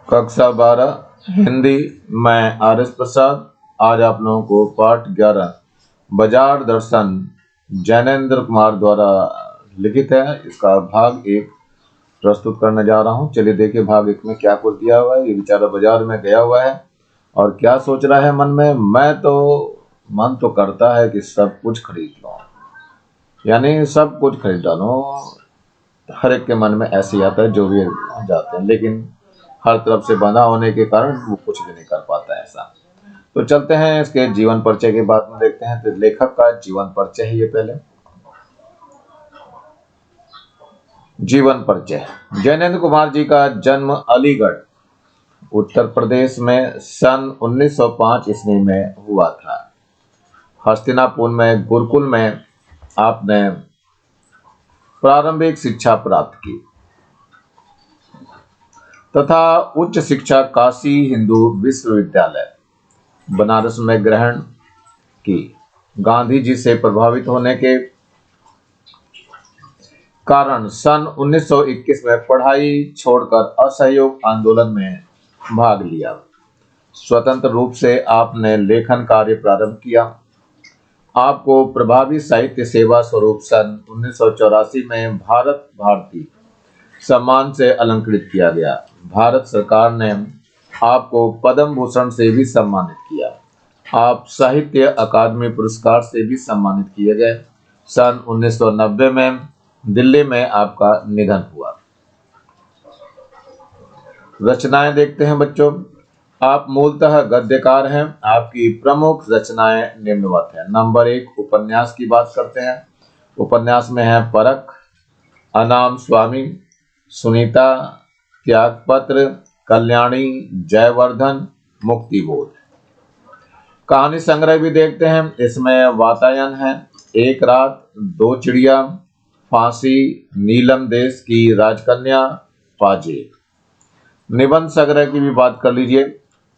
कक्षा 12 हिंदी। मैं R S प्रसाद। आज आप लोगों को पाठ 11 बाजार दर्शन जैनेन्द्र कुमार द्वारा लिखित है, इसका भाग 1 प्रस्तुत करने जा रहा हूँ। चलिए देखिए भाग 1 में क्या कुछ दिया हुआ है। ये बेचारा बाजार में गया हुआ है और क्या सोच रहा है मन में। मन तो करता है कि सब कुछ खरीद लो, यानी सब कुछ खरीद डालो। हर एक के मन में ऐसे ही आता है, जो भी जाते हैं, लेकिन हर तरफ से बंधा होने के कारण वो कुछ भी नहीं कर पाता है ऐसा। तो चलते हैं इसके जीवन परिचय के बाद में देखते हैं। तो लेखक का जीवन परिचय है ये। पहले जीवन परिचय। जैनेन्द्र कुमार जी का जन्म अलीगढ़ उत्तर प्रदेश में सन 1905 ईस्वी में हुआ था। हस्तिनापुर में गुरुकुल में आपने प्रारंभिक शिक्षा प्राप्त की तथा उच्च शिक्षा काशी हिंदू विश्वविद्यालय बनारस में ग्रहण की। गांधी जी से प्रभावित होने के कारण सन 1921 में पढ़ाई छोड़कर असहयोग आंदोलन में भाग लिया। स्वतंत्र रूप से आपने लेखन कार्य प्रारंभ किया। आपको प्रभावी साहित्य सेवा स्वरूप सन 1984 में भारत भारती सम्मान से अलंकृत किया गया। भारत सरकार ने आपको पद्म भूषण से भी सम्मानित किया। आप साहित्य अकादमी पुरस्कार से भी सम्मानित किए गए। सन 1990 में दिल्ली में आपका निधन हुआ। रचनाएं देखते हैं बच्चों। आप मूलतः गद्यकार हैं। आपकी प्रमुख रचनाएं निम्नवत हैं। नंबर 1, उपन्यास की बात करते हैं। उपन्यास में है परख, अनाम स्वामी, सुनीता, त्यागपत्र, कल्याणी, जयवर्धन, मुक्तिबोध। कहानी संग्रह भी देखते हैं। इसमें वातायन है, एक रात, दो चिड़िया, फांसी, नीलम देश की राजकन्या, पाजेब। निबंध संग्रह की भी बात कर लीजिए।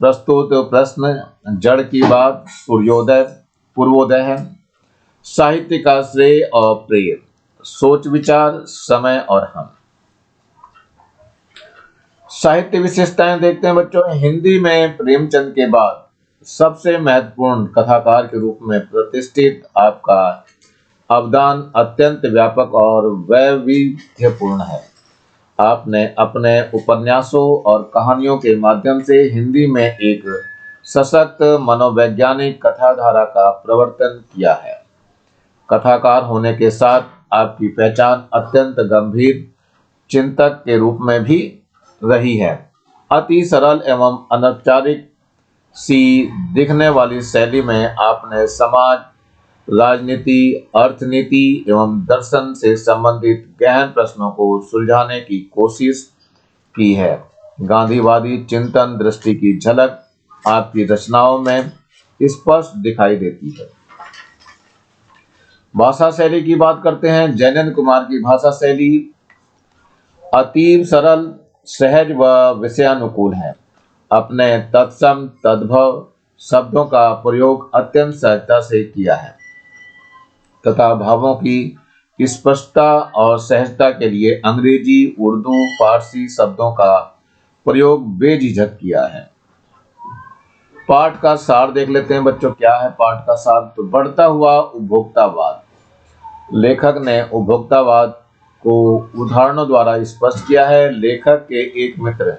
प्रस्तुत प्रश्न, जड़ की बात, सूर्योदय, पूर्वोदय है। साहित्य का श्रेय और प्रेम, सोच विचार, समय और हम। साहित्य विशेषताएं देखते हैं बच्चों। हिंदी में प्रेमचंद के बाद सबसे महत्वपूर्ण कथाकार के रूप में प्रतिष्ठित आपका अवदान अत्यंत व्यापक और वैविध्यपूर्ण है। आपने अपने उपन्यासों और कहानियों के माध्यम से हिंदी में एक सशक्त मनोवैज्ञानिक कथाधारा का प्रवर्तन किया है। कथाकार होने के साथ आपकी पहचान अत्यंत गंभीर चिंतक के रूप में भी रही है। अति सरल एवं अनौपचारिक सी दिखने वाली शैली में आपने समाज, राजनीति, अर्थनीति एवं दर्शन से संबंधित गहन प्रश्नों को सुलझाने की कोशिश की है। गांधीवादी चिंतन दृष्टि की झलक आपकी रचनाओं में स्पष्ट दिखाई देती है। भाषा शैली की बात करते हैं। जैनेन्द्र कुमार की भाषा शैली अतीव सरल, सहज व विषयानुकूल है। अपने तत्सम तद्भव शब्दों का प्रयोग अत्यंत सहजता से किया है तथा भावों की स्पष्टता और सहजता के लिए अंग्रेजी, उर्दू, फारसी शब्दों का प्रयोग बेझिझक किया है। पाठ का सार देख लेते हैं बच्चों। क्या है पाठ का सार? तो बढ़ता हुआ उपभोक्तावाद। लेखक ने उपभोक्तावाद को उदाहरणों द्वारा स्पष्ट किया है। लेखक के एक मित्र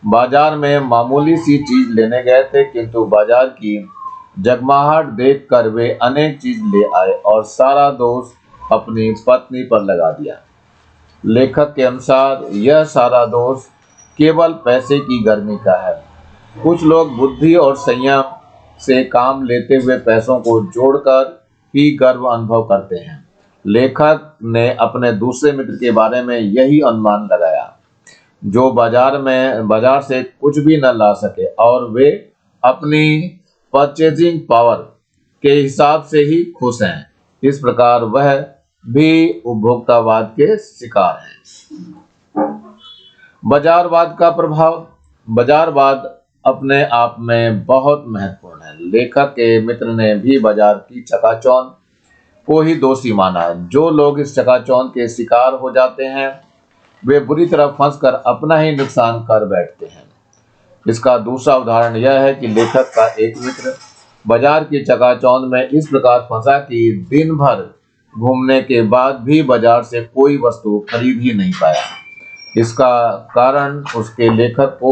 बाजार में मामूली सी चीज लेने गए थे, किंतु बाजार की जगमाहट देखकर वे अनेक चीज ले आए और सारा दोष अपनी पत्नी पर लगा दिया। लेखक के अनुसार यह सारा दोष केवल पैसे की गर्मी का है। कुछ लोग बुद्धि और संयम से काम लेते हुए पैसों को जोड़कर ही गर्व अनुभव करते हैं। लेखक ने अपने दूसरे मित्र के बारे में यही अनुमान लगाया, जो बाजार से कुछ भी न ला सके और वे अपनी परचेजिंग पावर के हिसाब से ही खुश हैं। इस प्रकार वह भी उपभोक्तावाद के शिकार हैं। बाजारवाद का प्रभाव। बाजारवाद अपने आप में बहुत महत्वपूर्ण है। लेखक के मित्र ने भी बाजार की चकाचौंध को ही दोषी माना है। जो लोग इस चकाचौंध के शिकार हो जाते हैं वे बुरी तरह फंसकर अपना ही नुकसान कर बैठते हैं। इसका दूसरा उदाहरण यह है कि लेखक का एक मित्र बाजार की चकाचौंध में इस प्रकार फंसा कि दिन भर घूमने के बाद भी बाजार से कोई वस्तु खरीद ही नहीं पाया। इसका कारण उसके लेखक को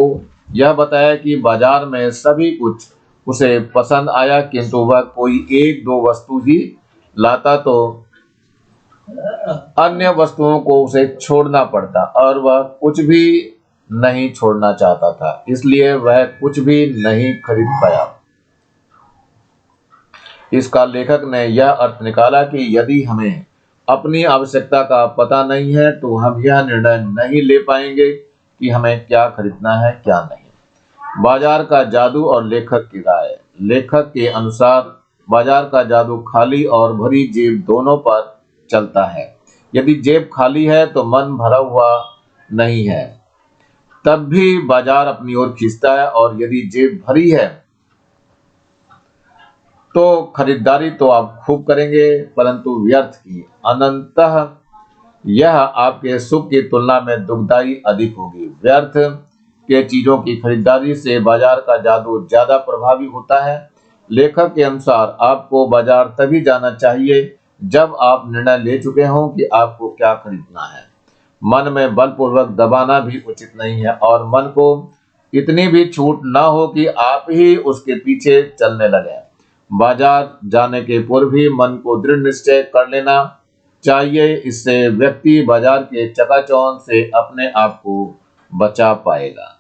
यह बताया कि बाजार में सभी कुछ उसे पसंद आया, किंतु वह कोई एक दो वस्तु ही लाता तो अन्य वस्तुओं को उसे छोड़ना पड़ता और वह कुछ भी नहीं छोड़ना चाहता था, इसलिए वह कुछ भी नहीं खरीद पाया। इसका लेखक ने यह अर्थ निकाला कि यदि हमें अपनी आवश्यकता का पता नहीं है तो हम यह निर्णय नहीं ले पाएंगे कि हमें क्या खरीदना है क्या नहीं। बाजार का जादू और लेखक की राय। लेखक के अनुसार बाजार का जादू खाली और भरी जेब दोनों पर चलता है। यदि जेब खाली है तो मन भरा हुआ नहीं है, तब भी बाजार अपनी ओर खींचता है, और यदि जेब भरी है तो खरीदारी तो आप खूब करेंगे, परंतु व्यर्थ की। अनंतः यह आपके सुख की तुलना में दुखदाई अधिक होगी। व्यर्थ के चीजों की खरीदारी से बाजार का जादू ज्यादा प्रभावी होता है। लेखक के अनुसार आपको बाजार तभी जाना चाहिए जब आप निर्णय ले चुके हों कि आपको क्या खरीदना है। मन में बलपूर्वक दबाना भी उचित नहीं है, और मन को इतनी भी छूट ना हो कि आप ही उसके पीछे चलने लगे। बाजार जाने के पूर्व ही मन को दृढ़ निश्चय कर लेना चाहिए। इससे व्यक्ति बाजार के चकाचौंध से अपने आप को बचा पाएगा।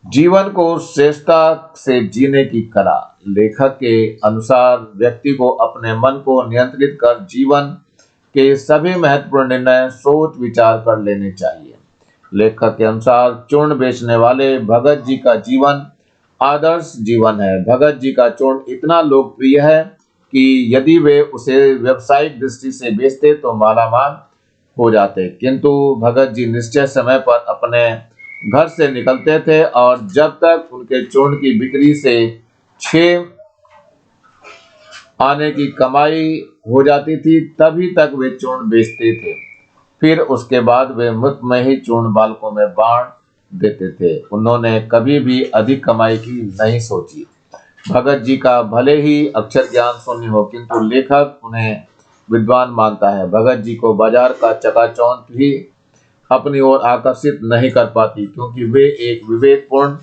जीवन को श्रेष्ठता से जीने की कला। लेखक के अनुसार व्यक्ति को अपने मन को नियंत्रित कर जीवन के सभी महत्वपूर्ण निर्णय सोच विचार कर लेने चाहिए। लेखक के अनुसार चूर्ण बेचने वाले भगत जी का जीवन आदर्श जीवन है। भगत जी का चूर्ण इतना लोकप्रिय है कि यदि वे उसे व्यावसायिक दृष्टि से बेचते तो मालामाल हो जाते, किंतु भगत जी निश्चय समय पर अपने घर से निकलते थे, और जब तक उनके चूर्ण की बिक्री से 6 आने की कमाई हो जाती थी तभी तक वे चूर्ण बेचते थे। फिर उसके बाद वे मुफ्त में ही चूर्ण बालकों में बांट देते थे। उन्होंने कभी भी अधिक कमाई की नहीं सोची। भगत जी का भले ही अक्षर ज्ञान शून्य हो, किंतु लेखक उन्हें विद्वान मानता है। भगत जी को बाजार का चकाचौंध भी अपनी ओर आकर्षित नहीं कर पाती, क्योंकि वे एक विवेकपूर्ण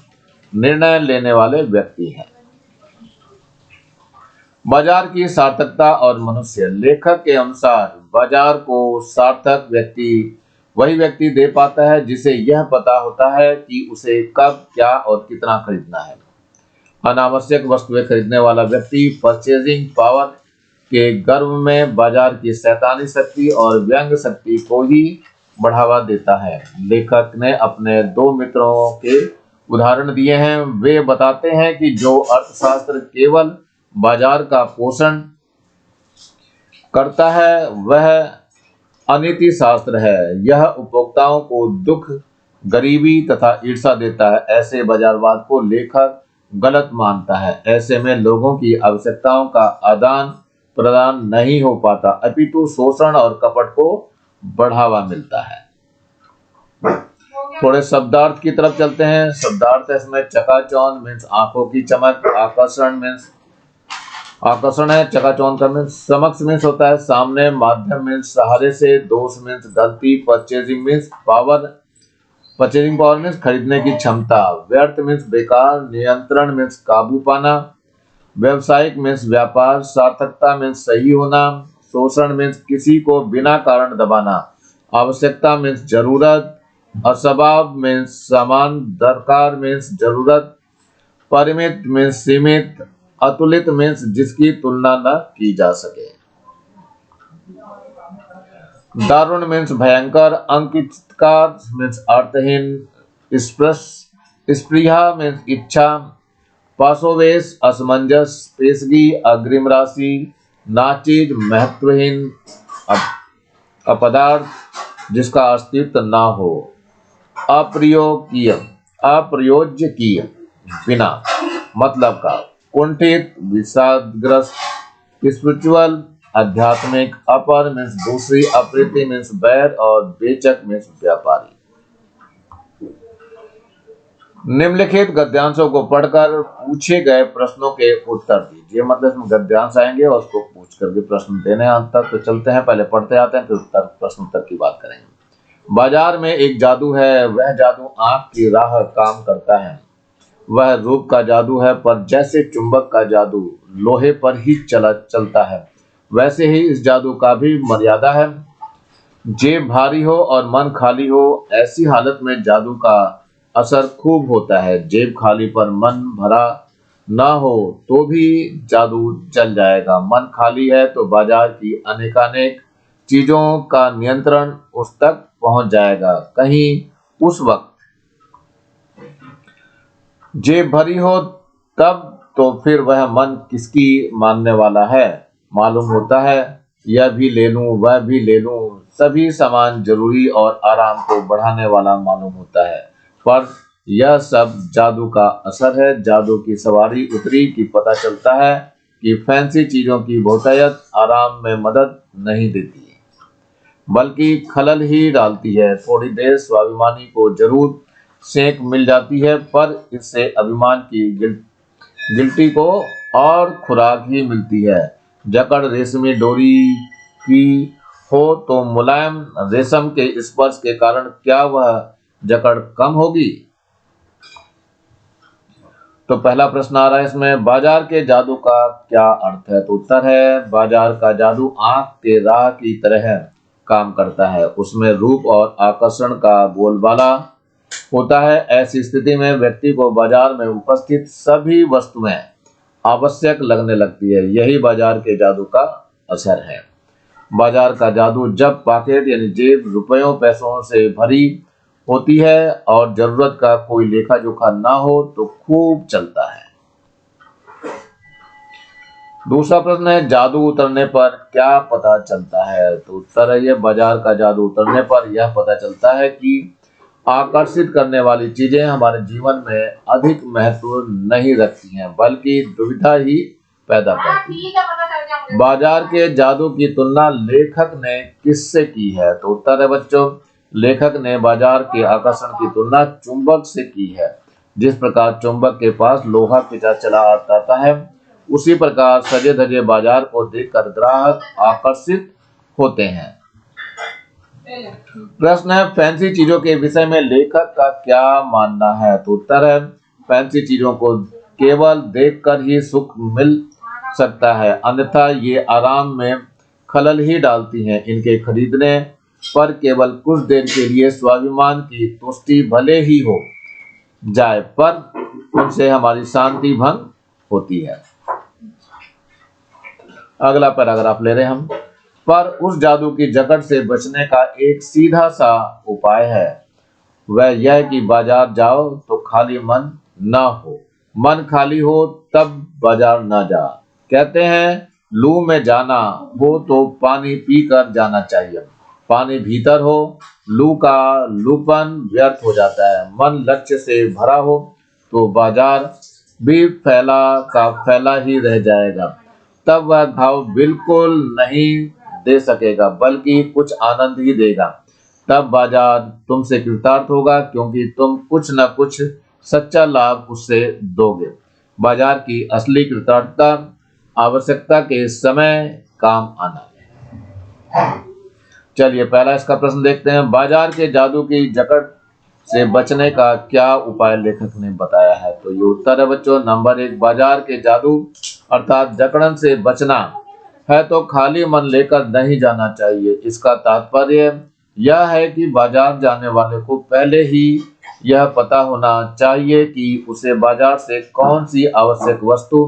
निर्णय लेने वाले व्यक्ति हैं। बाजार की सार्थकता और मनुष्य। लेखक के अनुसार बाजार को सार्थक वही व्यक्ति दे पाता है जिसे यह पता होता है कि उसे कब, क्या और कितना खरीदना है। अनावश्यक वस्तुएं खरीदने वाला व्यक्ति परचेजिंग पावर के गर्व में बाजार की शैतानी शक्ति और व्यंग शक्ति को ही बढ़ावा देता है। लेखक ने अपने 2 मित्रों के उदाहरण दिए हैं। वे बताते हैं कि जो अर्थशास्त्र केवल बाजार का पोषण करता है वह अनीति शास्त्र है। यह उपभोक्ताओं को दुख, गरीबी तथा ईर्ष्या देता है। ऐसे बाजारवाद को लेखक गलत मानता है। ऐसे में लोगों की आवश्यकताओं का आदान प्रदान नहीं हो पाता, अपितु शोषण और कपट को बढ़ावा मिलता है। थोड़े शब्दार्थ की तरफ चलते हैं। शब्दार्थ इसमें चकाचौंध मीन्स आंखों की चमक, आकर्षण मीन्स आकर्षण है, चकाचौंध का मीन्स समक्ष मीन्स होता है सामने, माध्यम मीन्स सहारे से, दोष मीन्स गलती, परचेजिंग पावर मीन्स खरीदने की क्षमता, व्यर्थ मीन्स बेकार, नियंत्रण मीन्स काबू पाना, व्यवसायिक मीन्स व्यापार, सार्थकता मीन्स सही होना, शोषण मीन्स किसी को बिना कारण दबाना, आवश्यकता मीन्स जरूरत, असबाब मीन्स समान, दरकार मीन्स जरूरत, परिमित मीन्स सीमित, अतुलित मीन्स जिसकी तुलना न की जा सके, दारुण मीन्स भयंकर, अंकितकार मीन्स अर्थहीन, स्पृहा मीन्स इच्छा, पाशोवेश असमंजस, पेशगी अग्रिम राशि, नाचीज महत्वहीन, अपदार्थ जिसका अस्तित्व न हो, अप्रयोज्य की बिना मतलब का, कुंठित, विषादग्रस्त, स्पिरिचुअल आध्यात्मिक, अपर मीन्स दूसरी, अप्रीति मीन्स बैर और बेचक मीन्स व्यापारी। निम्नलिखित गद्यांशों को पढ़कर पूछे गए प्रश्नों के उत्तर दीजिए। मतलब इसमें गद्यांश आएंगे और उसको पूछ करके प्रश्न देने अंत तक। तो चलते हैं, पहले पढ़ते आते हैं, फिर प्रश्न उत्तर की बात करेंगे। बाजार में एक जादू है, वह जादू आंख की राह काम करता है। वह रूप का जादू है, पर जैसे चुंबक का जादू लोहे पर ही चलता है, वैसे ही इस जादू का भी मर्यादा है। जेब भारी हो और मन खाली हो, ऐसी हालत में जादू का असर खूब होता है। जेब खाली पर मन भरा ना हो तो भी जादू चल जाएगा। मन खाली है तो बाजार की अनेकानेक चीजों का नियंत्रण उस तक पहुंच जाएगा। कहीं उस वक्त जेब भरी हो तब तो फिर वह मन किसकी मानने वाला है। मालूम होता है यह भी ले लूं वह भी ले लूं, सभी सामान जरूरी और आराम को बढ़ाने वाला मालूम होता है, पर यह सब जादू का असर है। जादू की सवारी उतरी कि पता चलता है कि फैंसी चीजों की बहुतायत आराम में मदद नहीं देती, बल्कि खलल ही डालती है। थोड़ी देर स्वाभिमानी को जरूर सेक मिल जाती है, पर इससे अभिमान की गिल्टी को और खुराक ही मिलती है। जकड़ रेशमी डोरी की हो तो मुलायम रेशम के स्पर्श के कारण क्या वह जकड़ कम होगी। तो पहला प्रश्न आ रहा है इसमें, बाजार के जादू का क्या अर्थ है। तो उत्तर है, बाजार का जादू आंख के राह की तरह काम करता है। उसमें रूप और आकर्षण का बोलबाला होता है। ऐसी स्थिति में व्यक्ति को बाजार में उपस्थित सभी वस्तुएं आवश्यक लगने लगती है। यही बाजार के जादू का असर है। बाजार का जादू जब पॉकेट यानी जेब रुपयों पैसों से भरी होती है और जरूरत का कोई लेखा जोखा ना हो तो खूब चलता है। दूसरा प्रश्न है, जादू उतरने पर क्या पता चलता है। तो उत्तर है, बाजार का जादू उतरने पर यह पता चलता है कि आकर्षित करने वाली चीजें हमारे जीवन में अधिक महत्व नहीं रखती हैं, बल्कि दुविधा ही पैदा करती है। बाजार के जादू की तुलना लेखक ने किससे की है। तो उत्तर है बच्चों, लेखक ने बाजार के आकर्षण की तुलना चुंबक से की है। जिस प्रकार चुंबक के पास लोहा खींचा चला आता है, उसी प्रकार सजे धजे बाजार को देखकर ग्राहक आकर्षित होते हैं। प्रश्न है, फैंसी चीजों के विषय में लेखक का क्या मानना है। तो उत्तर है, फैंसी चीजों को केवल देखकर ही सुख मिल सकता है, अन्यथा ये आराम में खलल ही डालती हैं। इनके खरीदने पर केवल कुछ देर के लिए स्वाभिमान की तुष्टि भले ही हो जाए, पर उनसे हमारी शांति भंग होती है। अगला पैराग्राफ ले रहे हम, पर उस जादू की जकड़ से बचने का एक सीधा सा उपाय है। वह यह कि बाजार जाओ तो खाली मन ना हो, मन खाली हो तब बाजार ना जा। कहते हैं लू में जाना हो तो पानी पीकर जाना चाहिए। पानी भीतर हो, लू का लूपन व्यर्थ हो जाता है। मन लक्ष्य से भरा हो तो बाजार भी फैला का फैला ही रह जाएगा। तब वह घाव बिल्कुल नहीं दे सकेगा, बल्कि कुछ आनंद ही देगा। तब बाजार तुमसे कृतार्थ होगा, क्योंकि तुम कुछ न कुछ सच्चा लाभ उससे दोगे। बाजार की असली कृतार्थता आवश्यकता के समय काम आना है। चलिए पहला इसका प्रश्न देखते हैं, बाजार के जादू की जकड़ से बचने का क्या उपाय लेखक ने बताया है। तो ये उत्तर है बच्चों, नंबर 1, बाजार के जादू अर्थात जकड़न से बचना है तो खाली मन लेकर नहीं जाना चाहिए। इसका तात्पर्य यह है कि बाजार जाने वाले को पहले ही यह पता होना चाहिए कि उसे बाजार से कौन सी आवश्यक वस्तु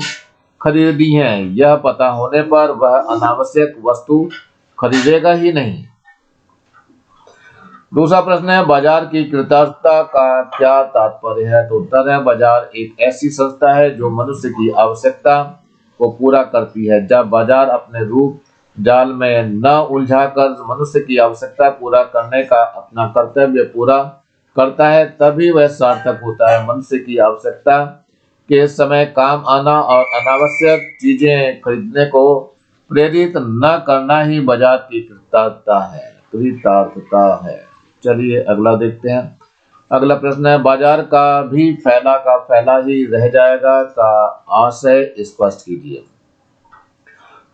खरीदनी है। यह पता होने पर वह अनावश्यक वस्तु खरीदेगा ही नहीं। दूसरा प्रश्न है, बाजार की कृतार्थता का क्या तात्पर्य है। तो उत्तर है, बाजार एक ऐसी संस्था है जो मनुष्य की आवश्यकता को पूरा करती है। जब बाजार अपने रूप जाल में न उलझाकर मनुष्य की आवश्यकता पूरा करने का अपना कर्तव्य पूरा करता है, तभी वह सार्थक होता है। मनुष्य की आवश्यकता के समय काम आना और अनावश्यक चीजें खरीदने को प्रेरित न करना ही बाजार की कृतार्थता है। चलिए अगला देखते हैं, अगला प्रश्न है, बाजार का भी फैला ही रह जाएगा का आशय स्पष्ट कीजिए।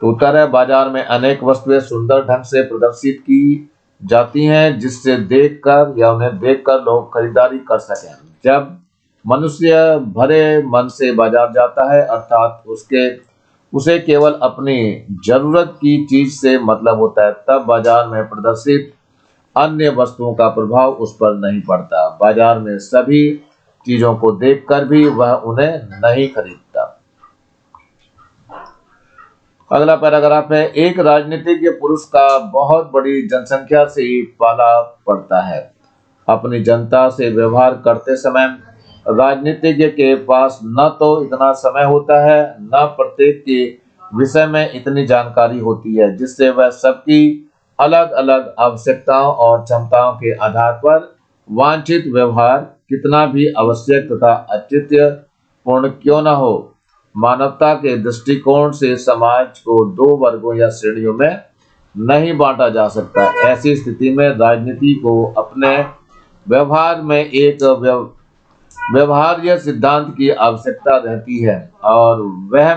तो उत्तर है, बाजार में अनेक वस्तुएं सुंदर ढंग से प्रदर्शित की जाती हैं, जिससे देखकर या उन्हें देखकर लोग खरीदारी कर सकें। जब मनुष्य भरे मन से बाजार जाता है, अर्थात उसे केवल अपनी जरूरत की चीज से मतलब होता है, तब बाजार में प्रदर्शित अन्य वस्तुओं का प्रभाव उस पर नहीं पड़ता। बाजार में सभी चीजों को देखकर भी वह उन्हें नहीं खरीदता। अगला पैराग्राफ है, एक राजनीतिज्ञ पुरुष का बहुत बड़ी जनसंख्या से पाला पड़ता है। अपनी जनता से व्यवहार करते समय राजनीतिज्ञ के पास न तो इतना समय होता है, न प्रत्येक के विषय में इतनी जानकारी होती है, जिससे वह सबकी अलग अलग आवश्यकताओं और क्षमताओं के आधार पर वांछित व्यवहार कितना भी आवश्यक तथा औचित्य पूर्ण क्यों न हो, मानवता के दृष्टिकोण से समाज को दो वर्गों या श्रेणियों में नहीं बांटा जा सकता। ऐसी स्थिति में राजनीति को अपने व्यवहार में एक व्यवहार्य सिद्धांत की आवश्यकता रहती है, और वह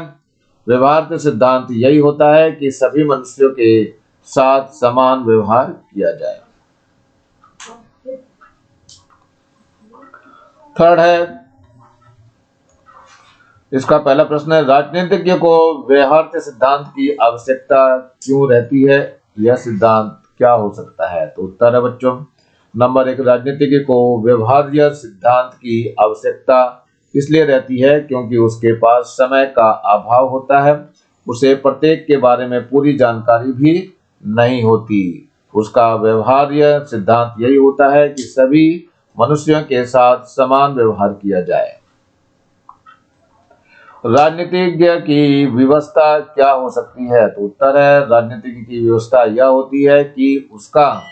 व्यवहार्य सिद्धांत यही होता है कि सभी मनुष्यों के साथ समान व्यवहार किया जाए। थर्ड है, इसका पहला प्रश्न है, राजनीतिज्ञ को व्यवहार्य सिद्धांत की आवश्यकता क्यों रहती है? यह सिद्धांत क्या हो सकता है? तो उत्तर है बच्चों, नंबर 1, राजनीतिज्ञ को व्यवहार्य सिद्धांत की आवश्यकता इसलिए रहती है क्योंकि उसके पास समय का अभाव होता है। उसे प्रत्येक के बारे में पूरी जानकारी भी नहीं होती। उसका व्यवहार्य सिद्धांत यही होता है कि सभी मनुष्यों के साथ समान व्यवहार किया जाए। राजनीतिज्ञ की व्यवस्था क्या हो सकती है? तो उत्तर है, राजनीतिज्ञ की व्यवस्था यह होती है कि उसका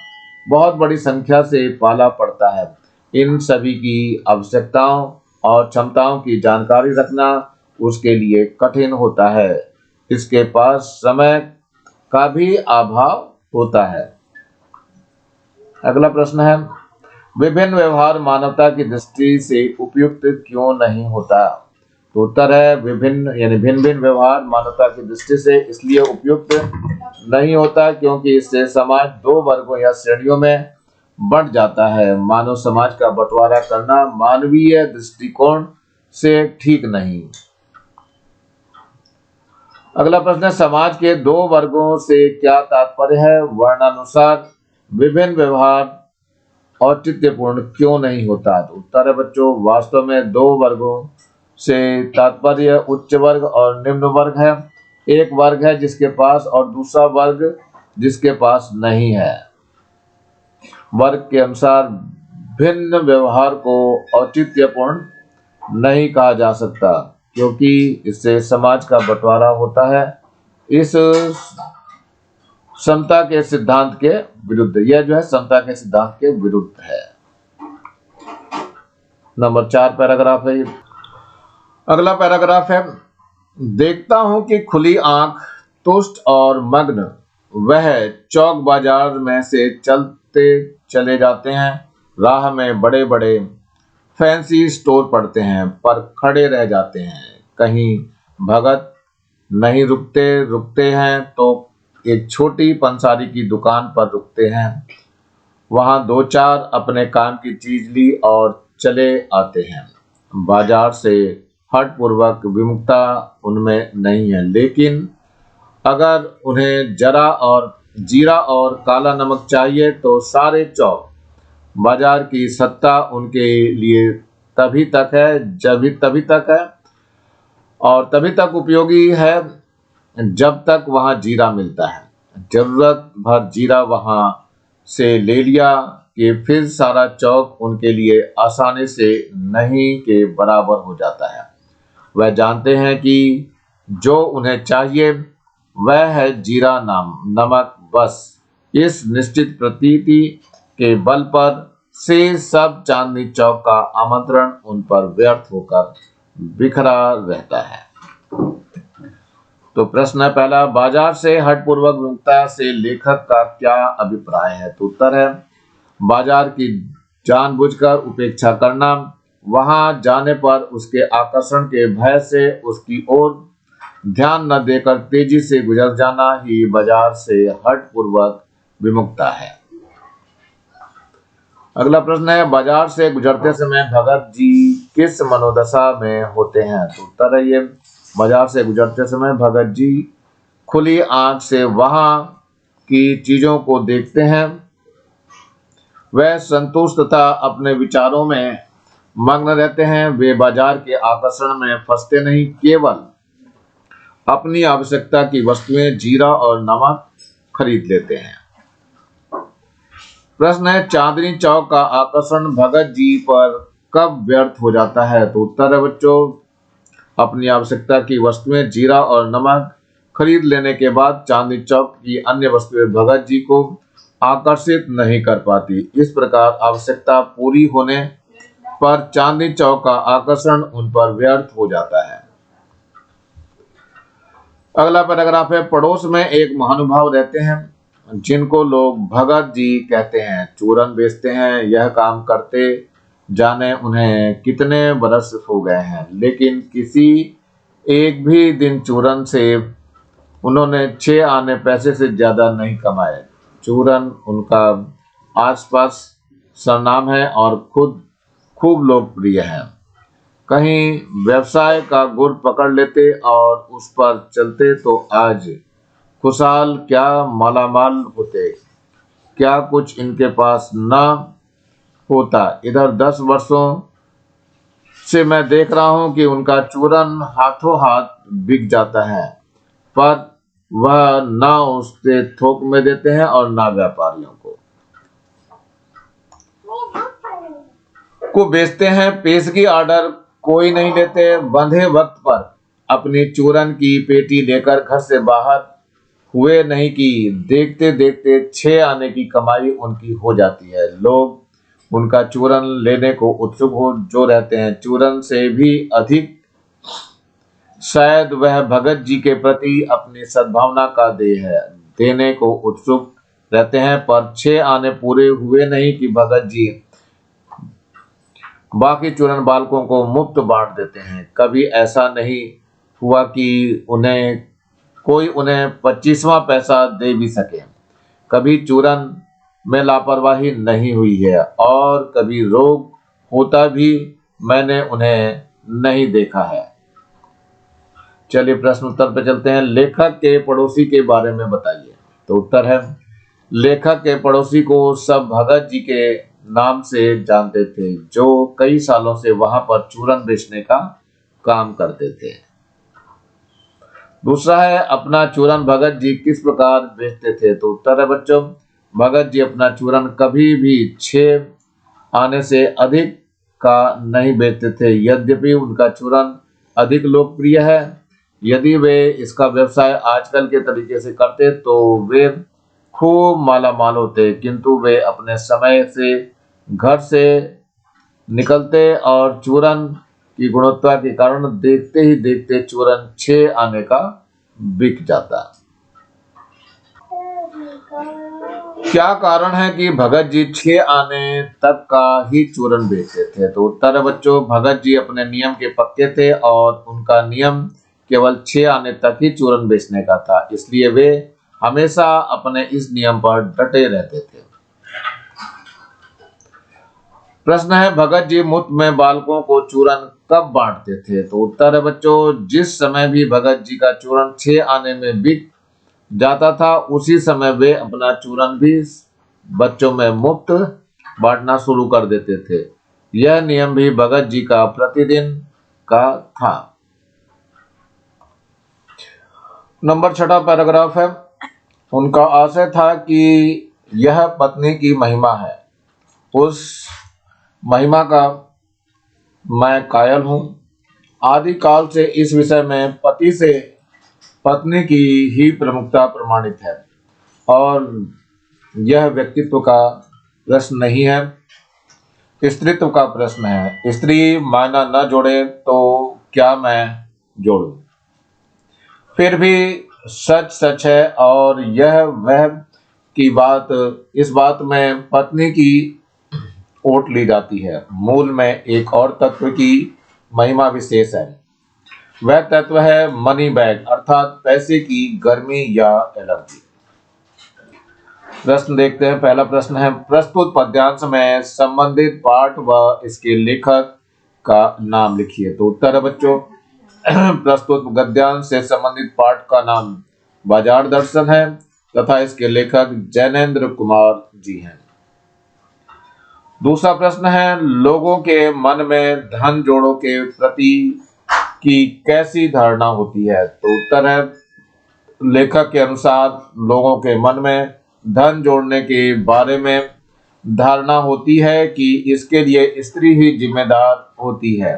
बहुत बड़ी संख्या से पाला पड़ता है। इन सभी की आवश्यकताओं और क्षमताओं की जानकारी रखना उसके लिए कठिन होता है। इसके पास समय का भी अभाव होता है। अगला प्रश्न है, विभिन्न व्यवहार मानवता की दृष्टि से उपयुक्त क्यों नहीं होता? तो उत्तर है, भिन्न भिन्न व्यवहार मानवता की दृष्टि से इसलिए उपयुक्त नहीं होता क्योंकि इससे समाज दो वर्गों या श्रेणियों में बढ़ जाता है। मानव समाज का बंटवारा करना मानवीय दृष्टिकोण से ठीक नहीं। अगला प्रश्न है, समाज के दो वर्गों से क्या तात्पर्य है? वर्णानुसार विभिन्न व्यवहार औचित्यपूर्ण क्यों नहीं होता? तो उत्तर है बच्चों, वास्तव में दो वर्गों से तात्पर्य उच्च वर्ग और निम्न वर्ग है। एक वर्ग है जिसके पास और दूसरा वर्ग जिसके पास नहीं है। वर्ग के अनुसार भिन्न व्यवहार को औचित्यपूर्ण नहीं कहा जा सकता क्योंकि इससे समाज का बंटवारा होता है। इस समता के सिद्धांत के विरुद्ध, यह जो है समता के सिद्धांत के विरुद्ध है। नंबर 4 पैराग्राफ है। अगला पैराग्राफ है, देखता हूं कि खुली आंख तुष्ट और मग्न वह चौक बाजार में से चलते चले जाते हैं। राह में बड़े बड़े फैंसी स्टोर पड़ते हैं पर खड़े रह जाते हैं। कहीं भगत नहीं रुकते हैं तो एक छोटी पंसारी की दुकान पर रुकते हैं। वहां दो चार अपने काम की चीज ली और चले आते हैं। बाजार से हठपूर्वक विमुखता उनमें नहीं है, लेकिन अगर उन्हें जीरा और काला नमक चाहिए तो सारे चौक बाजार की सत्ता उनके लिए तभी तक है और तभी तक उपयोगी है जब तक वहां जीरा मिलता है। जरूरत भर जीरा वहां से ले लिया कि फिर सारा चौक उनके लिए आसानी से नहीं के बराबर हो जाता है। वह जानते हैं कि जो उन्हें चाहिए वह है जीरा नमक, बस इस निश्चित प्रतीति के बल पर से सब चांदनी चौक का आमंत्रण उन पर व्यर्थ होकर बिखरा रहता है। तो प्रश्न है पहला, बाजार से हठपूर्वक विमुखता से लेखक का क्या अभिप्राय है? तो उत्तर है, बाजार की जानबूझकर उपेक्षा करना, वहां जाने पर उसके आकर्षण के भय से उसकी ओर ध्यान न देकर तेजी से गुजर जाना ही बाजार से हठपूर्वक विमुखता है। अगला प्रश्न है, बाजार से गुजरते समय भगत जी किस मनोदशा में होते हैं? तो उत्तर है ये, बाजार से गुजरते समय भगत जी खुली आंख से वहां की चीजों को देखते हैं। वह संतुष्ट तथा अपने विचारों में मग्न रहते हैं। वे बाजार के आकर्षण में फंसते नहीं, केवल अपनी आवश्यकता की वस्तुएं जीरा और नमक खरीद लेते हैं। प्रश्न है, चांदनी चौक का आकर्षण भगत जी पर कब व्यर्थ हो जाता है? तो उत्तर है बच्चों, अपनी आवश्यकता की वस्तुएं जीरा और नमक खरीद लेने के बाद चांदनी चौक की अन्य वस्तुएं भगत जी को आकर्षित नहीं कर पाती। इस प्रकार आवश्यकता पूरी होने पर चांदनी चौक का आकर्षण उन पर व्यर्थ हो जाता है। अगला पैराग्राफ है, पड़ोस में एक महानुभाव रहते हैं जिनको लोग भगत जी कहते हैं। चूरन बेचते हैं। यह काम करते जाने उन्हें कितने बरस हो गए हैं, लेकिन किसी एक भी दिन चूरन से उन्होंने 6 आने पैसे से ज्यादा नहीं कमाए। चूरन उनका आसपास सरनाम है और खुद खूब लोकप्रिय है। कहीं व्यवसाय का गुर पकड़ लेते और उस पर चलते तो आज खुशहाल क्या मालामाल होते। क्या कुछ इनके पास न होता। इधर 10 वर्षों से मैं देख रहा हूं कि उनका चूरन हाथों हाथ बिक जाता है, पर वह न उससे थोक में देते हैं और न व्यापारियों को बेचते हैं। पेशगी ऑर्डर कोई नहीं लेते। बंधे वक्त पर अपनी चूरन की पेटी लेकर घर से बाहर हुए नहीं कि देखते देखते 6 आने की कमाई उनकी हो जाती है। लोग उनका चूरन लेने को उत्सुक हो जो रहते हैं। चूरन से भी अधिक शायद वह भगत जी के प्रति अपनी सद्भावना का देह है, देने को उत्सुक रहते हैं। पर 6 आने पूरे हुए नहीं कि भगत जी बाकी चूरन बालकों को मुफ्त बांट देते हैं। कभी ऐसा नहीं हुआ कि कोई उन्हें 25वां पैसा दे भी सके। कभी चूरन में लापरवाही नहीं हुई है और कभी रोग होता भी मैंने उन्हें नहीं देखा है। चलिए प्रश्न उत्तर पे चलते हैं। लेखक के पड़ोसी के बारे में बताइए। तो उत्तर है, लेखक के पड़ोसी को सब भगत जी के नाम से जानते थे, जो कई सालों से वहां पर चूरन बेचने का काम करते थे। दूसरा है, अपना चूरन भगत जी किस प्रकार बेचते थे? तो उत्तर है बच्चों, भगत जी अपना चूरन कभी भी 6 आने से अधिक का नहीं बेचते थे। यद्यपि उनका चूरन अधिक लोकप्रिय है, यदि वे इसका व्यवसाय आजकल के तरीके से करते तो वे खूब मालामाल होते, किंतु वे अपने समय से घर से निकलते और चूरन की गुणवत्ता के कारण देखते ही देखते चूरन 6 आने का बिक जाता। क्या कारण है कि भगत जी 6 आने तक का ही चूरन बेचते थे? तो उत्तर है बच्चों, भगत जी अपने नियम के पक्के थे और उनका नियम केवल 6 आने तक ही चूरन बेचने का था, इसलिए वे हमेशा अपने इस नियम पर डटे रहते थे। प्रश्न है, भगत जी मुफ्त में बालकों को चूरन कब बांटते थे? तो उत्तर है बच्चों, जिस समय भी भगत जी का चूरन 6 आने में बिक जाता था, उसी समय वे अपना चूरन भी बच्चों में मुफ्त बांटना शुरू कर देते थे। यह नियम भी भगत जी का प्रतिदिन का था। नंबर 6 पैराग्राफ है, उनका आशय था कि यह पत्नी की महिमा है, उस महिमा का मैं कायल हूं। आदि काल से इस विषय में पति से पत्नी की ही प्रमुखता प्रमाणित है और यह व्यक्तित्व का प्रश्न नहीं है, स्त्रीत्व का प्रश्न है। स्त्री मायना न जोड़े तो क्या मैं जोड़ूं? फिर भी सच सच है और यह वह की बात, इस बात में पत्नी की ओट ली जाती है। मूल में एक और तत्व की महिमा विशेष है। वह तत्व है मनी बैग अर्थात पैसे की गर्मी या एलर्जी। प्रश्न देखते हैं। पहला प्रश्न है, प्रस्तुत पद्यांश में संबंधित पाठ व इसके लेखक का नाम लिखिए। तो उत्तर है बच्चों, प्रस्तुत गद्यांश से संबंधित पाठ का नाम बाजार दर्शन है तथा इसके लेखक जैनेन्द्र कुमार जी हैं। दूसरा प्रश्न है, लोगों के मन में धन जोड़ों के प्रति की कैसी धारणा होती है। तो उत्तर है, लेखक के अनुसार लोगों के मन में धन जोड़ने के बारे में धारणा होती है कि इसके लिए स्त्री ही जिम्मेदार होती है।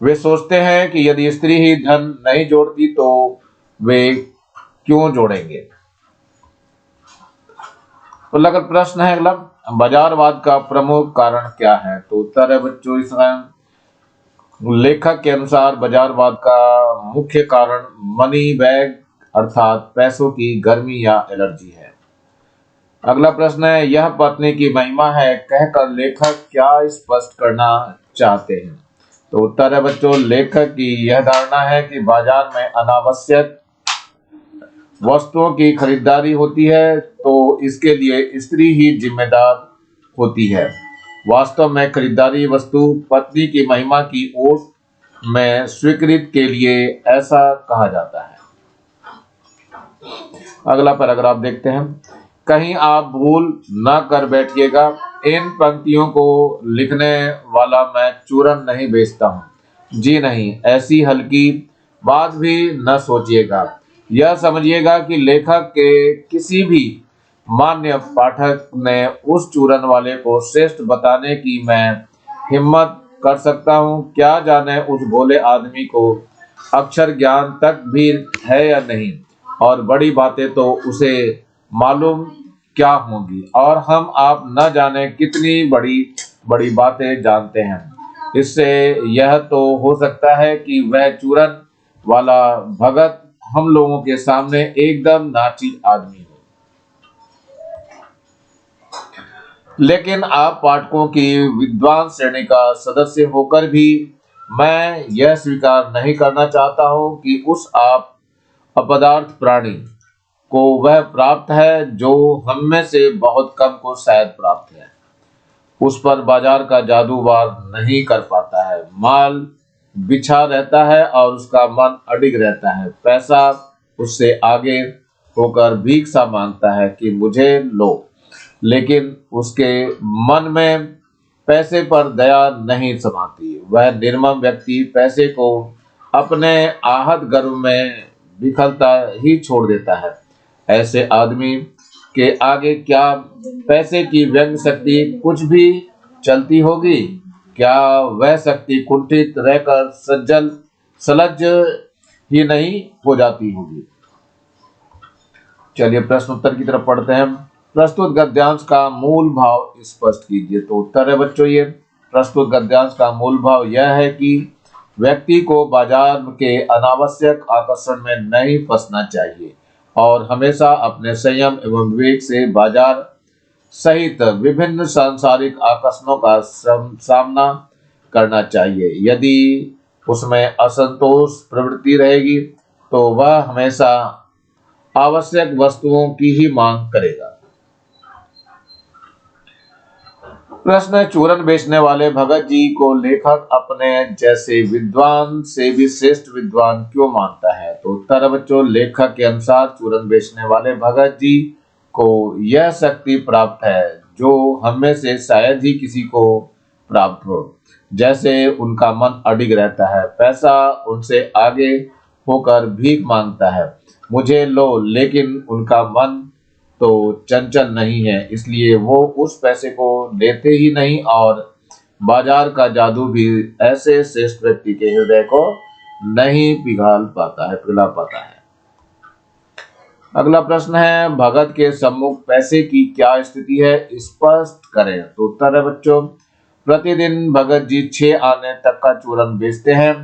वे सोचते हैं कि यदि स्त्री ही धन नहीं जोड़ती तो वे क्यों जोड़ेंगे। तो लगा प्रश्न है अगला, बाजारवाद का प्रमुख कारण क्या है। तो उत्तर है बच्चों, इसमें लेखक के अनुसार बाजारवाद का मुख्य कारण मनी बैग अर्थात पैसों की गर्मी या एलर्जी है। अगला प्रश्न है, यह पत्नी की महिमा है कहकर लेखक क्या स्पष्ट करना चाहते हैं। तो उत्तर है बच्चों, लेखक की यह धारणा है कि बाजार में अनावश्यक वस्तुओं की खरीदारी होती है तो इसके लिए स्त्री ही जिम्मेदार होती है। वास्तव में खरीदारी वस्तु पत्नी की महिमा की ओट में स्वीकृत के लिए ऐसा कहा जाता है। अगला पैराग्राफ देखते हैं। कहीं आप भूल न कर बैठिएगा, इन पंक्तियों को लिखने वाला मैं चूरन नहीं बेचता हूँ। जी नहीं, ऐसी हल्की बात भी न सोचिएगा। यह समझिएगा कि लेखक के किसी भी मान्य पाठक ने उस चूरन वाले को श्रेष्ठ बताने की मैं हिम्मत कर सकता हूँ। क्या जाने उस भोले आदमी को अक्षर ज्ञान तक भी है या नहीं, और बड़ी बातें तो उसे मालूम क्या होंगी, और हम आप न जाने कितनी बड़ी बड़ी बातें जानते हैं। इससे यह तो हो सकता है कि वह चूरन वाला भगत हम लोगों के सामने एकदम नाची आदमी हो। लेकिन आप पाठकों की विद्वान श्रेणी का सदस्य होकर भी मैं यह स्वीकार नहीं करना चाहता हूं कि उस आप अपदार्थ प्राणी को वह प्राप्त है जो हम में से बहुत कम को शायद प्राप्त है। उस पर बाजार का जादू वार नहीं कर पाता है। माल बिछा रहता है और उसका मन अडिग रहता है। पैसा उससे आगे होकर भीख सा मांगता है कि मुझे लो, लेकिन उसके मन में पैसे पर दया नहीं समाती। वह निर्मम व्यक्ति पैसे को अपने आहत गर्भ में बिखरता ही छोड़ देता है। ऐसे आदमी के आगे क्या पैसे की व्यंग शक्ति कुछ भी चलती होगी? क्या वह शक्ति कुंठित रहकर सलज्ज ही नहीं हो जाती होगी? चलिए प्रश्न उत्तर की तरफ पढ़ते हैं। प्रस्तुत गद्यांश का मूल भाव स्पष्ट कीजिए। तो उत्तर है बच्चों, ये प्रस्तुत गद्यांश का मूल भाव यह है कि व्यक्ति को बाजार के अनावश्यक आकर्षण में नहीं फंसना चाहिए और हमेशा अपने संयम एवं विवेक से बाजार सहित विभिन्न सांसारिक आकर्षणों का सामना करना चाहिए। यदि उसमें असंतोष प्रवृत्ति रहेगी तो वह हमेशा आवश्यक वस्तुओं की ही मांग करेगा। प्रश्न है, चूरन बेचने वाले भगत जी को लेखक अपने जैसे विद्वान से भी श्रेष्ठ विद्वान क्यों मानता है। तो उत्तर है बच्चों, लेखक के अनुसार चूरन बेचने वाले भगत जी को यह शक्ति प्राप्त है जो हमें से शायद ही किसी को प्राप्त हो। जैसे उनका मन अडिग रहता है, पैसा उनसे आगे होकर भीख मांगता है, मुझे लो, लेकिन उनका मन तो चंचल नहीं है, इसलिए वो उस पैसे को लेते ही नहीं और बाजार का जादू भी ऐसे श्रेष्ठ व्यक्ति के हृदय को नहीं पिघला पाता है। अगला प्रश्न है, भगत के सम्मुख पैसे की क्या स्थिति है, स्पष्ट करें। तो उत्तर है बच्चों, प्रतिदिन भगत जी 6 आने तक का चूरन बेचते हैं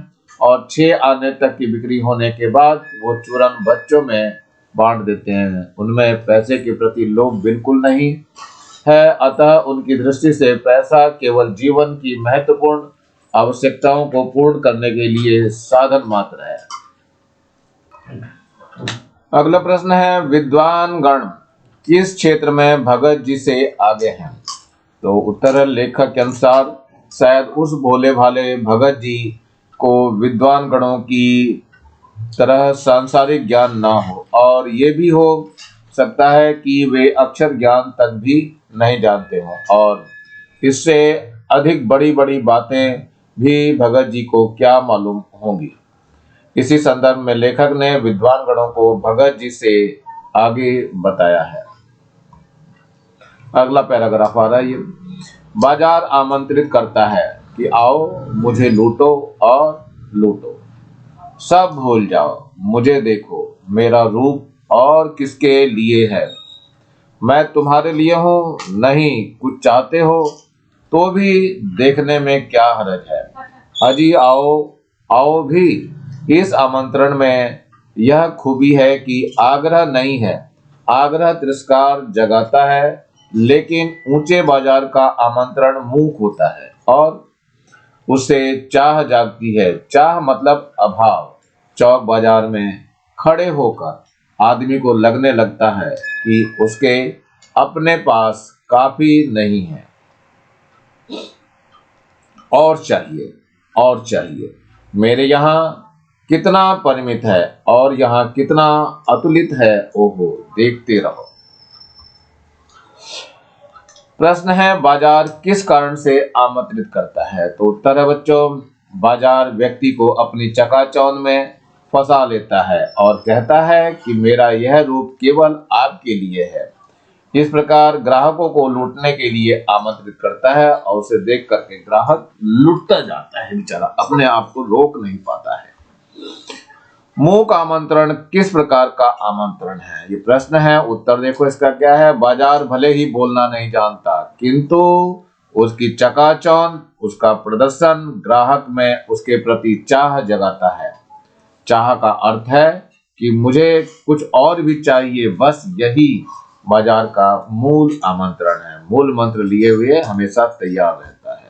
और 6 आने तक की बिक्री होने के बाद वो चूरन बच्चों में बांट देते हैं। उनमें पैसे के प्रति लोभ बिल्कुल नहीं है, अतः उनकी दृष्टि से पैसा केवल जीवन की महत्वपूर्ण आवश्यकताओं को पूर्ण करने के लिए साधन मात्र है। अगला प्रश्न है, विद्वान गण किस क्षेत्र में भगत जी से आगे हैं? तो उत्तर है, लेखक के अनुसार शायद उस भोले भाले भगत जी को विद्वान गणों की तरह सांसारिक ज्ञान ना हो, और ये भी हो सकता है कि वे अक्षर ज्ञान तक भी नहीं जानते हों, और इससे अधिक बड़ी बड़ी बातें भी भगत जी को क्या मालूम होंगी। इसी संदर्भ में लेखक ने विद्वान गणों को भगत जी से आगे बताया है। अगला पैराग्राफ आ रहा है, ये बाजार आमंत्रित करता है कि आओ मुझे लूटो और लूटो, सब भूल जाओ, मुझे देखो, मेरा रूप और किसके लिए है, मैं तुम्हारे लिए हूँ, नहीं कुछ चाहते हो तो भी देखने में क्या हर्ज है, अजी आओ आओ भी। इस आमंत्रण में यह खूबी है कि आग्रह नहीं है, आग्रह तिरस्कार जगाता है, लेकिन ऊंचे बाजार का आमंत्रण मूक होता है और उससे चाह जागती है। चाह मतलब अभाव। चौक बाजार में खड़े होकर आदमी को लगने लगता है कि उसके अपने पास काफी नहीं है, और चाहिए और चाहिए। मेरे यहाँ कितना परिमित है और यहाँ कितना अतुलित है, ओहो देखते रहो। प्रश्न है, बाजार किस कारण से आमंत्रित करता है? तो उत्तर है बच्चों, बाजार व्यक्ति को अपनी चकाचौंध में फंसा लेता है और कहता है कि मेरा यह रूप केवल आपके लिए है। इस प्रकार ग्राहकों को लूटने के लिए आमंत्रित करता है और उसे देख करके ग्राहक लुटता जाता है, बेचारा अपने आप को रोक नहीं पाता है। मूक आमंत्रण किस प्रकार का आमंत्रण है? ये प्रश्न है। उत्तर देखो इसका क्या है, बाजार भले ही बोलना नहीं जानता, किंतु उसकी चकाचौंध, उसका प्रदर्शन ग्राहक में उसके प्रति चाह जगाता है। चाह का अर्थ है कि मुझे कुछ और भी चाहिए, बस यही बाजार का मूल आमंत्रण है। मूल मंत्र लिए हुए हमेशा तैयार रहता है।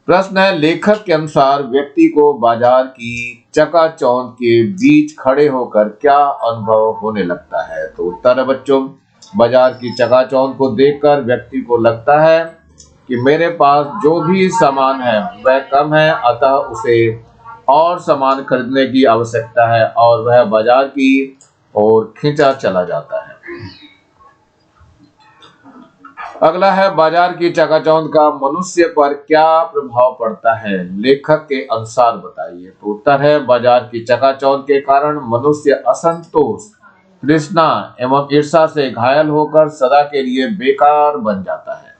प्रश्न है, लेखक के अनुसार व्यक्ति को बाजार की चकाचौंध के बीच खड़े होकर क्या अनुभव होने लगता है? तो उत्तर है बच्चों, बाजार की चकाचौंध को देखकर व्यक्ति को लगता है कि मेरे पास जो भी सामान है वह कम है, अतः उसे और सामान खरीदने की आवश्यकता है और वह बाजार की ओर खींचा चला जाता है। अगला है, बाजार की चकाचौंध का मनुष्य पर क्या प्रभाव पड़ता है? लेखक के अनुसार बताइए। तो उत्तर है, बाजार की चकाचौंध के कारण मनुष्य असंतोष, तृष्णा एवं ईर्ष्या से घायल होकर सदा के लिए बेकार बन जाता है।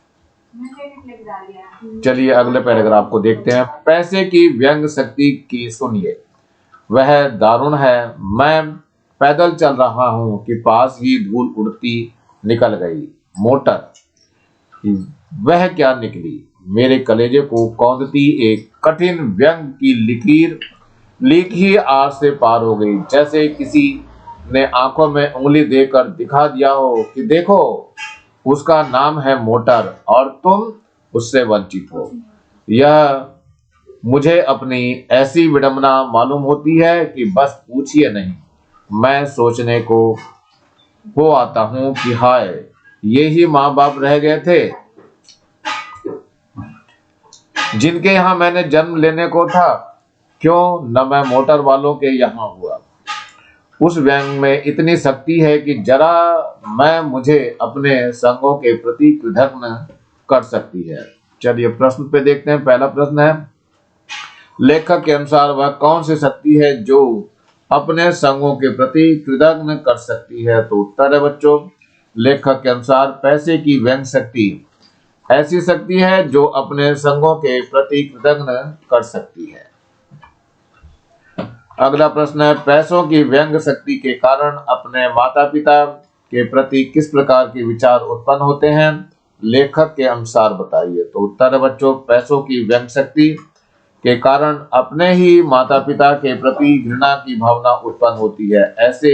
चलिए अगले पैराग्राफ को देखते हैं। पैसे की व्यंग शक्ति की सुनिए, वह दारुण है। मैं पैदल चल रहा हूँ कि पास ही धूल उड़ती निकल गई। मोटर, वह क्या निकली, मेरे कलेजे को कौंधती एक कठिन व्यंग की लीक ही आर से पार हो गई, जैसे किसी ने आंखों में उंगली देकर दिखा दिया हो कि देखो उसका नाम है मोटर और तुम उससे वंचित हो। यह मुझे अपनी ऐसी विडंबना मालूम होती है कि बस पूछिए नहीं। मैं सोचने को हो आता हूँ कि हाय, ये ही माँ बाप रह गए थे जिनके यहाँ मैंने जन्म लेने को था, क्यों न मैं मोटर वालों के यहाँ हुआ। उस व्यंग में इतनी शक्ति है कि जरा मैं मुझे अपने संगों के प्रति कृतज्ञ कर सकती है। चलिए प्रश्न पे देखते हैं। पहला प्रश्न है, लेखक के अनुसार वह कौन सी शक्ति है जो अपने संगों के प्रति कृतज्ञ कर सकती है? तो उत्तर है बच्चों, लेखक के अनुसार पैसे की व्यंग शक्ति ऐसी शक्ति है जो अपने संगों के प्रति कृतज्ञ कर सकती है। अगला प्रश्न है, पैसों की व्यंग शक्ति के कारण अपने माता पिता के प्रति किस प्रकार के विचार उत्पन्न होते हैं? लेखक के अनुसार बताइए। तो उत्तर है बच्चों, पैसों की व्यंग शक्ति के कारण अपने ही माता पिता के प्रति घृणा की भावना उत्पन्न होती है। ऐसे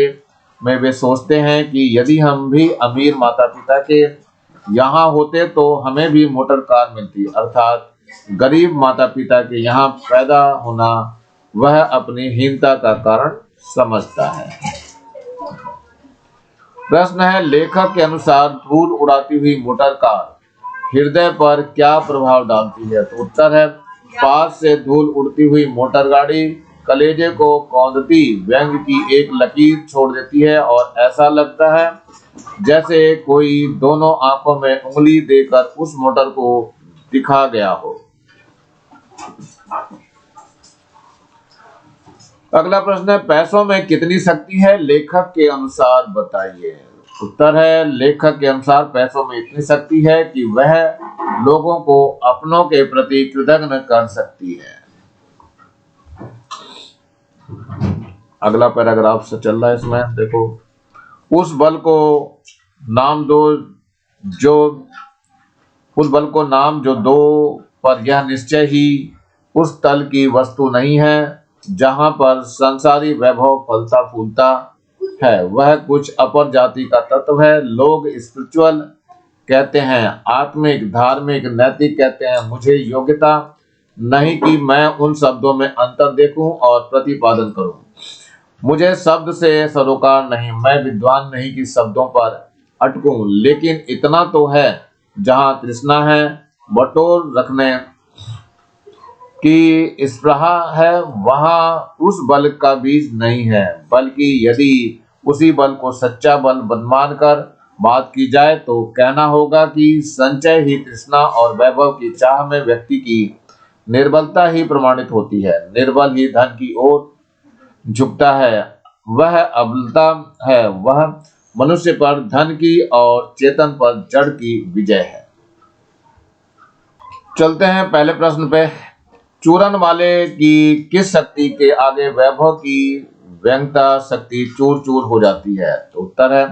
में वे सोचते हैं कि यदि हम भी अमीर माता पिता के यहाँ होते तो हमें भी मोटर कार मिलती। अर्थात गरीब माता पिता के यहाँ पैदा होना वह अपनी हीनता का कारण समझता है। प्रश्न है, लेखक के अनुसार धूल उड़ाती हुई मोटर कार हृदय पर क्या प्रभाव डालती है? तो उत्तर है, पास से धूल उड़ती हुई मोटर गाड़ी कलेजे को कौंधती व्यंग की एक लकीर छोड़ देती है और ऐसा लगता है जैसे कोई दोनों आंखों में उंगली देकर उस मोटर को दिखा गया हो। अगला प्रश्न है, पैसों में कितनी शक्ति है? लेखक के अनुसार बताइए। उत्तर है, लेखक के अनुसार पैसों में इतनी शक्ति है कि वह लोगों को अपनों के प्रति कृतज्ञ कर सकती है। अगला पैराग्राफ से चल रहा है, इसमें देखो, उस बल को नाम जो दो पर यह निश्चय ही उस तल की वस्तु नहीं है जहां पर संसारी वैभव फलता फूलता है। वह कुछ अपर जाति का तत्व है। लोग स्पिरिचुअल कहते हैं, आत्मिक, धार्मिक, नैतिक कहते हैं। मुझे योग्यता नहीं कि मैं उन शब्दों में अंतर देखूं और प्रतिपादन करूं। मुझे शब्द से सरोकार नहीं, मैं विद्वान नहीं कि शब्दों पर अटकूं। लेकिन इतना तो है, जहां तृष्णा है, बटोर रखने की स्पृहा है, वहां उस बल का बीज नहीं है। बल्कि यदि उसी बल को सच्चा बल मानकर बात की जाए तो कहना होगा कि संचय ही तृष्णा और वैभव की चाह में व्यक्ति की निर्बलता ही प्रमाणित होती है। निर्बल ही धन की ओर झुकता है, वह अबलता है। वह मनुष्य पर धन की और चेतन पर जड़ की विजय है। चलते हैं पहले प्रश्न पे। चूरन वाले की किस शक्ति के आगे वैभव की व्यंगता शक्ति चूर चूर हो जाती है? तो उत्तर है,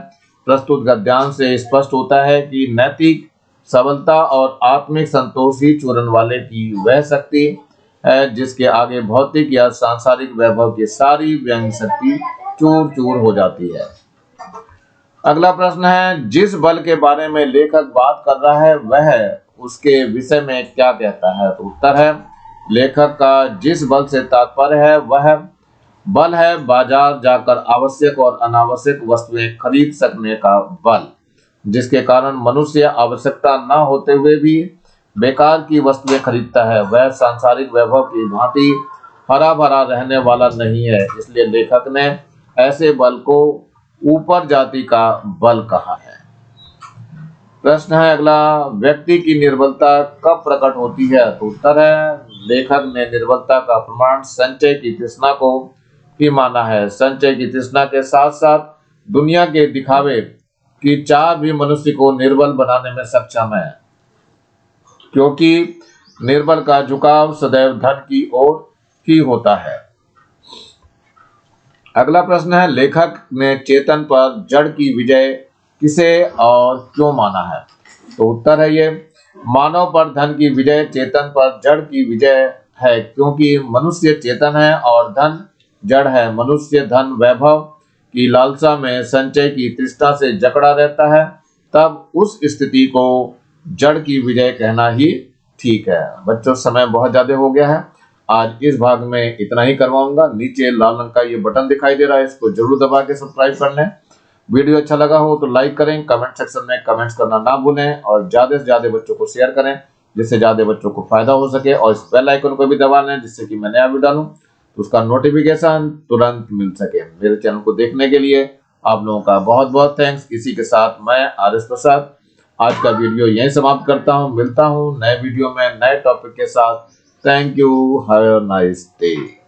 प्रस्तुत गद्यांश से स्पष्ट होता है कि नैतिक सबलता और आत्मिक संतोष ही चूरन वाले की वह शक्ति है जिसके आगे भौतिक या सांसारिक वैभव की सारी व्यंग शक्ति चूर चूर हो जाती है। अगला प्रश्न है, जिस बल के बारे में लेखक बात कर रहा है वह उसके विषय में क्या कहता है? तो उत्तर है, लेखक का जिस बल से तात्पर्य है वह बल है बाजार जाकर आवश्यक और अनावश्यक वस्तुएं खरीद सकने का बल, जिसके कारण मनुष्य आवश्यकता न होते हुए भी बेकार की वस्तुएं खरीदता है। वह सांसारिक वैभव की भांति हरा भरा रहने वाला नहीं है। इसलिए लेखक ने ऐसे बल को ऊपर जाति का बल कहा है। प्रश्न है अगला, व्यक्ति की निर्बलता कब प्रकट होती है? तो उत्तर है, लेखक ने निर्बलता का प्रमाण संचय की तृष्णा को ही माना है। संचय की तृष्णा के साथ साथ दुनिया के दिखावे की चाह भी मनुष्य को निर्बल बनाने में सक्षम है, क्योंकि निर्बल का झुकाव सदैव धन की ओर ही होता है। अगला प्रश्न है, लेखक ने चेतन पर जड़ की विजय किसे और क्यों माना है? तो उत्तर है, ये मानव पर धन की विजय चेतन पर जड़ की विजय है, क्योंकि मनुष्य चेतन है और धन जड़ है। मनुष्य धन वैभव की लालसा में संचय की तृष्णा से जकड़ा रहता है, तब उस स्थिति को जड़ की विजय कहना ही ठीक है। बच्चों, समय बहुत ज्यादा हो गया है, आज इस भाग में इतना ही करवाऊंगा। नीचे लाल रंग का ये बटन दिखाई दे रहा है, इसको जरूर दबा के सब्सक्राइब कर लें। वीडियो अच्छा लगा हो तो लाइक करें, कमेंट सेक्शन में कमेंट्स करना ना भूलें और ज्यादा से ज्यादा बच्चों को शेयर करें जिससे ज्यादा बच्चों को फायदा हो सके। और इस बेल आइकन को भी दबा लें जिससे कि मैं नया वीडियो डालूं तो उसका नोटिफिकेशन तुरंत मिल सके। मेरे चैनल को देखने के लिए आप लोगों का बहुत बहुत थैंक्स। इसी के साथ मैं आर.एस. प्रसाद आज का वीडियो यहीं समाप्त करता हूं। मिलता हूं नए वीडियो में नए टॉपिक के साथ। Thank you, have a nice day.